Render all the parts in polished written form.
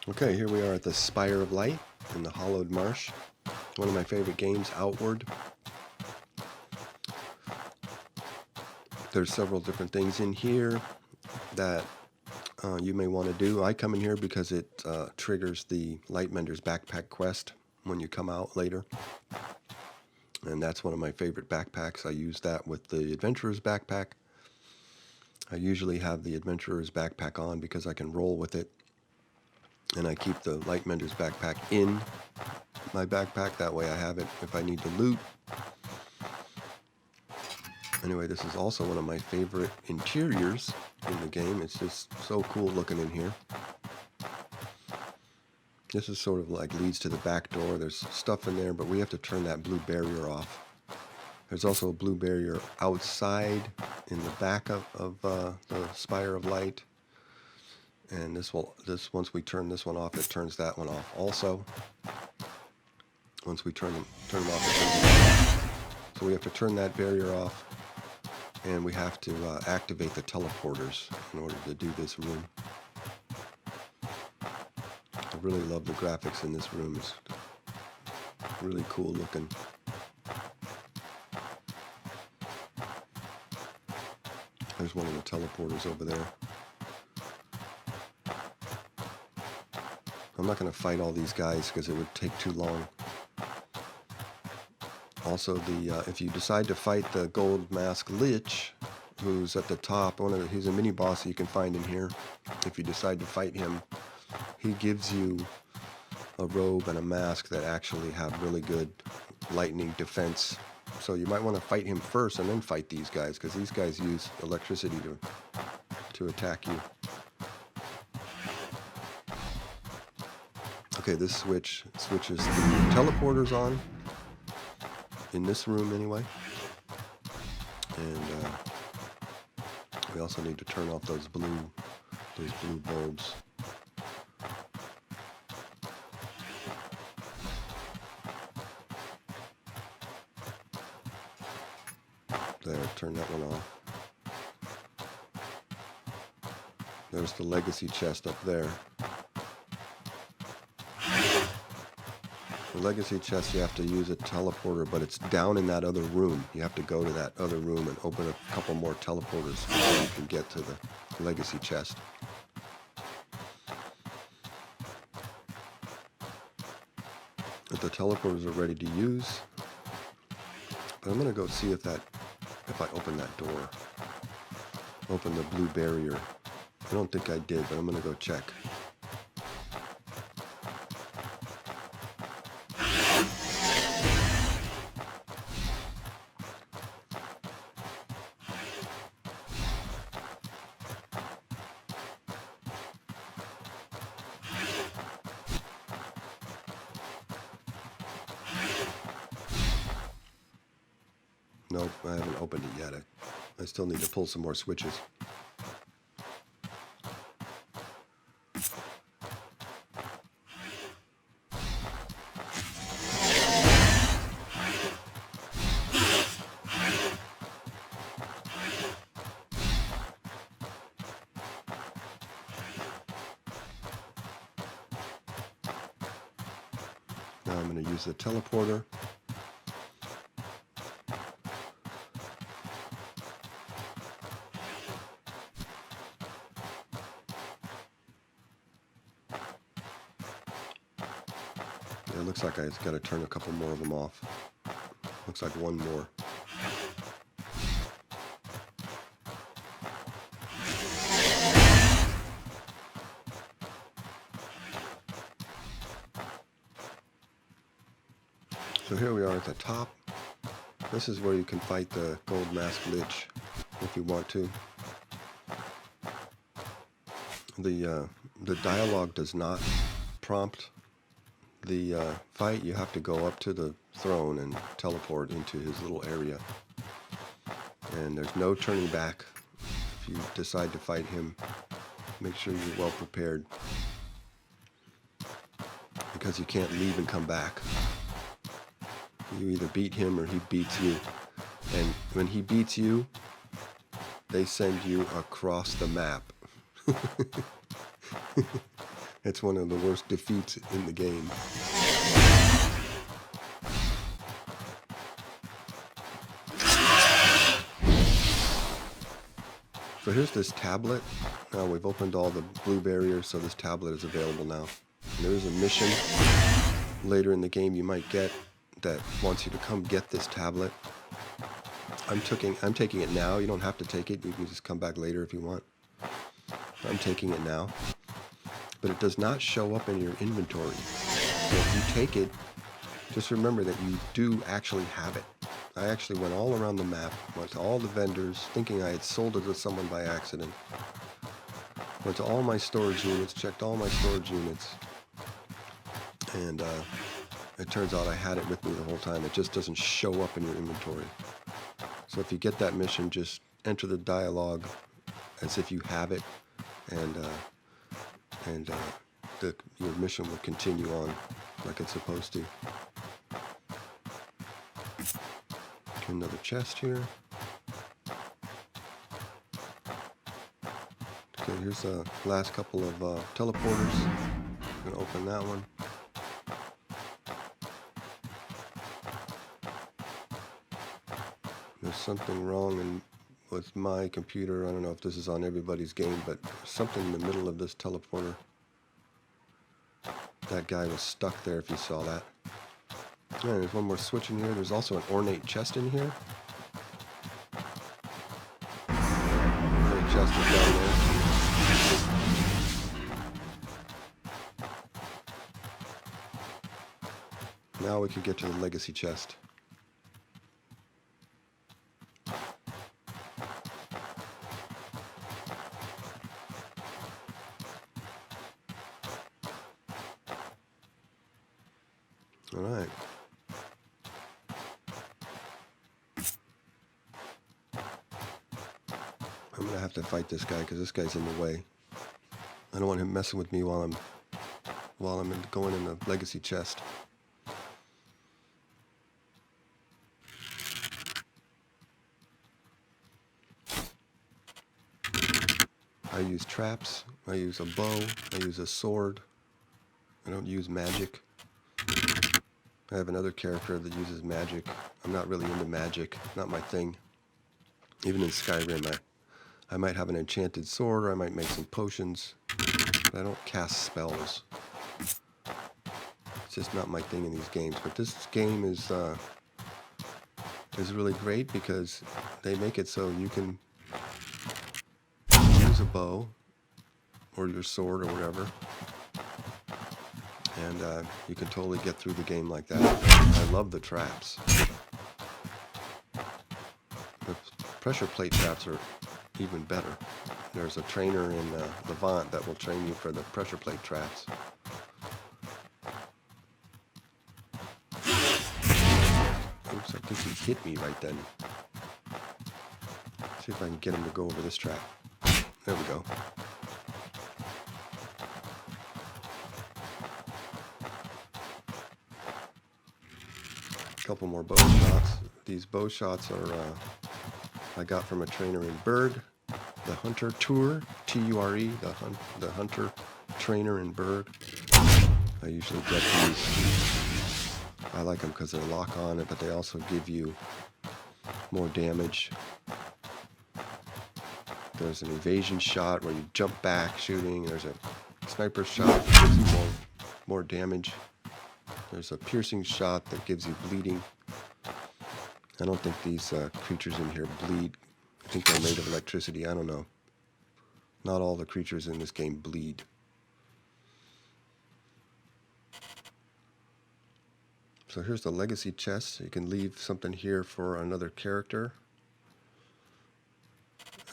Okay, here we are at the Spire of Light in the Hollowed Marsh. One of my favorite games, Outward. There's several different things in here that you may want to do. I come in here because it triggers the Light Menders backpack quest when you come out later. And that's one of my favorite backpacks. I use that with the Adventurer's backpack. I usually have the Adventurer's backpack on because I can roll with it. And I keep the Light Menders backpack in my backpack. That way I have it if I need to loot. Anyway, this is also one of my favorite interiors in the game. It's just so cool looking in here. This is sort of like leads to the back door. There's stuff in there, but we have to turn that blue barrier off. There's also a blue barrier outside in the back of the Spire of Light. And once we turn this one off, it turns that one off also. Once we turn them off, it turns them off. So we have to turn that barrier off, and we have to activate the teleporters in order to do this room. I really love the graphics in this room. It's really cool looking. There's one of the teleporters over there. I'm not going to fight all these guys because it would take too long. Also, if you decide to fight the Gold Mask Lich, who's at the top, he's a mini boss that you can find in here. If you decide to fight him, he gives you a robe and a mask that actually have really good lightning defense. So you might want to fight him first and then fight these guys, because these guys use electricity to attack you. Okay, this switches the teleporters on, in this room anyway. And we also need to turn off those blue bulbs. There, turn that one off. There's the legacy chest up there. The legacy chest, you have to use a teleporter, but it's down in that other room. You have to go to that other room and open a couple more teleporters before you can get to the legacy chest. But the teleporters are ready to use. But I'm going to go see if I open that door, open the blue barrier. I don't think I did, but I'm going to go check. Nope, I haven't opened it yet. I still need to pull some more switches. Now I'm going to use the teleporter. It looks like I just got to turn a couple more of them off. Looks like one more. So here we are at the top. This is where you can fight the Gold Mask Lich if you want to. The dialogue does not prompt the fight. You have to go up to the throne and teleport into his little area. And there's no turning back. If you decide to fight him, make sure you're well prepared, because you can't leave and come back. You either beat him or he beats you. And when he beats you, they send you across the map. It's one of the worst defeats in the game. So here's this tablet. Now we've opened all the blue barriers, so this tablet is available now. And there's a mission later in the game you might get that wants you to come get this tablet. I'm taking it now. You don't have to take it. You can just come back later if you want. I'm taking it now. But it does not show up in your inventory. So if you take it, just remember that you do actually have it. I actually went all around the map, went to all the vendors, thinking I had sold it to someone by accident. Went to all my storage units, checked all my storage units, and it turns out I had it with me the whole time. It just doesn't show up in your inventory. So if you get that mission, just enter the dialogue as if you have it, and your mission will continue on like it's supposed to. Another chest here. Okay, here's the last couple of teleporters. I'm gonna open that one. There's something wrong with my computer. I don't know if this is on everybody's game, but something in the middle of this teleporter. That guy was stuck there if you saw that. Yeah, there's one more switch in here. There's also an ornate chest in here. Ornate chest is down there. Now we can get to the legacy chest. All right. I'm gonna have to fight this guy because this guy's in the way. I don't want him messing with me while I'm going in the legacy chest. I use traps. I use a bow. I use a sword. I don't use magic. I have another character that uses magic. I'm not really into magic. Not my thing. Even in Skyrim, I might have an enchanted sword, or I might make some potions, but I don't cast spells. It's just not my thing in these games. But this game is really great because they make it so you can use a bow or your sword or whatever, and you can totally get through the game like that. I love the traps. The pressure plate traps are even better. There's a trainer in Levant that will train you for the pressure plate traps. Oops, I think he hit me right then. See if I can get him to go over this trap. There we go. A couple more bow shots. These bow shots are I got from a trainer in Berg, the Hunter Tour, T-U-R-E, the Hunter trainer in Berg. I usually get these. I like them because they're lock on it, but they also give you more damage. There's an evasion shot where you jump back shooting. There's a sniper shot that gives you more damage. There's a piercing shot that gives you bleeding. I don't think these creatures in here bleed. I think they're made of electricity. I don't know. Not all the creatures in this game bleed. So here's the legacy chest. You can leave something here for another character.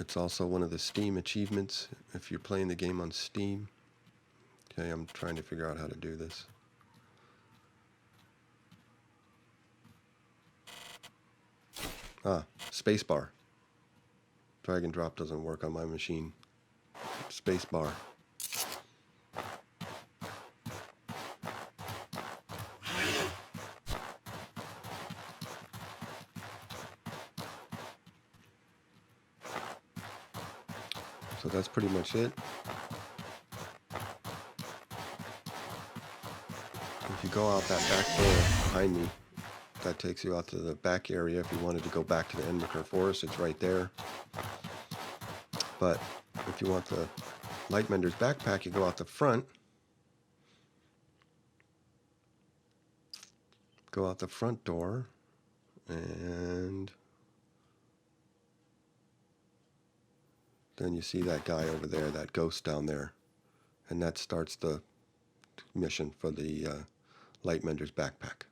It's also one of the Steam achievements if you're playing the game on Steam. Okay, I'm trying to figure out how to do this. Spacebar. Drag and drop doesn't work on my machine. Spacebar. So that's pretty much it. If you go out that back door behind me, that takes you out to the back area. If you wanted to go back to the Enmaker Forest, it's right there. But if you want the Light Mender's backpack, you go out the front. Go out the front door, and then you see that guy over there, that ghost down there. And that starts the mission for the Light Mender's backpack.